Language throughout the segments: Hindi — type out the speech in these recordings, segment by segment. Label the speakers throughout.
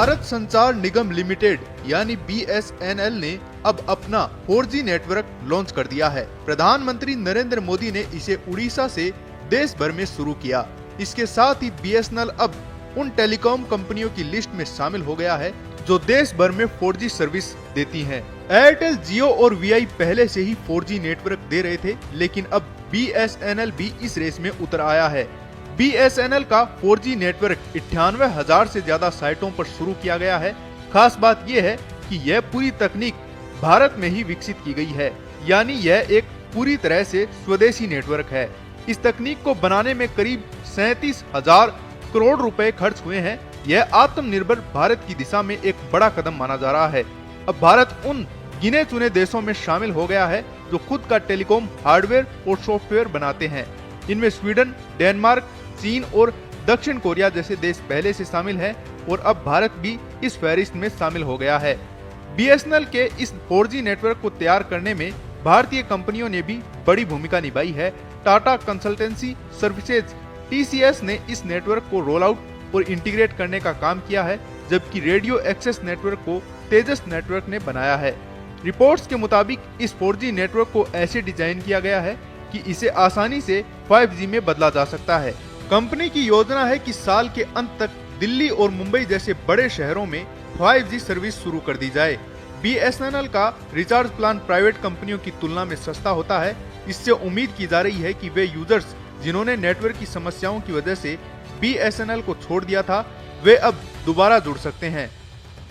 Speaker 1: भारत संचार निगम लिमिटेड यानी BSNL ने अब अपना 4G नेटवर्क लॉन्च कर दिया है। प्रधानमंत्री नरेंद्र मोदी ने इसे उड़ीसा से देश भर में शुरू किया। इसके साथ ही BSNL अब उन टेलीकॉम कंपनियों की लिस्ट में शामिल हो गया है जो देश भर में 4G सर्विस देती हैं। एयरटेल, जियो और VI पहले से ही 4G नेटवर्क दे रहे थे, लेकिन अब BSNL भी इस रेस में उतर आया है। BSNL का 4G नेटवर्क 98,000 से ज्यादा साइटों पर शुरू किया गया है। खास बात यह है कि यह पूरी तकनीक भारत में ही विकसित की गई है, यानी यह एक पूरी तरह से स्वदेशी नेटवर्क है। इस तकनीक को बनाने में करीब 37,000 करोड़ रुपए खर्च हुए हैं। यह आत्मनिर्भर भारत की दिशा में एक बड़ा कदम माना जा रहा है। अब भारत उन गिने चुने देशों में शामिल हो गया है जो खुद का टेलीकॉम हार्डवेयर और सॉफ्टवेयर बनाते हैं। इनमें स्वीडन, डेनमार्क, चीन और दक्षिण कोरिया जैसे देश पहले से शामिल हैं और अब भारत भी इस फहरिस्त में शामिल हो गया है। BSNL के इस 4G नेटवर्क को तैयार करने में भारतीय कंपनियों ने भी बड़ी भूमिका निभाई है। टाटा कंसल्टेंसी सर्विसेज TCS ने इस नेटवर्क को रोल आउट और इंटीग्रेट करने का काम किया है, जबकि रेडियो एक्सेस नेटवर्क को तेजस नेटवर्क ने बनाया है। रिपोर्ट्स के मुताबिक इस 4G नेटवर्क को ऐसे डिजाइन किया गया है कि इसे आसानी से 5G में बदला जा सकता है। कंपनी की योजना है कि साल के अंत तक दिल्ली और मुंबई जैसे बड़े शहरों में 5G सर्विस शुरू कर दी जाए। BSNL का रिचार्ज प्लान प्राइवेट कंपनियों की तुलना में सस्ता होता है। इससे उम्मीद की जा रही है कि वे यूजर्स जिन्होंने नेटवर्क की समस्याओं की वजह से BSNL को छोड़ दिया था, वे अब दोबारा जुड़ सकते हैं।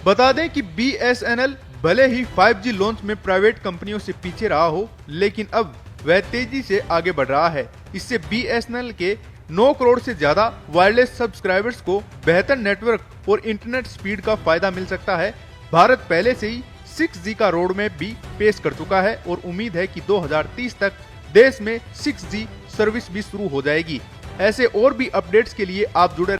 Speaker 1: बता दें कि BSNL भले ही 5G लॉन्च में प्राइवेट कंपनियों से पीछे रहा हो, लेकिन अब वह तेजी से आगे बढ़ रहा है। इससे BSNL के 9 करोड़ से ज्यादा वायरलेस सब्सक्राइबर्स को बेहतर नेटवर्क और इंटरनेट स्पीड का फायदा मिल सकता है। भारत पहले से ही 6G का रोड मैप भी पेश कर चुका है और उम्मीद है कि 2030 तक देश में 6G सर्विस भी शुरू हो जाएगी। ऐसे और भी अपडेट्स के लिए आप जुड़े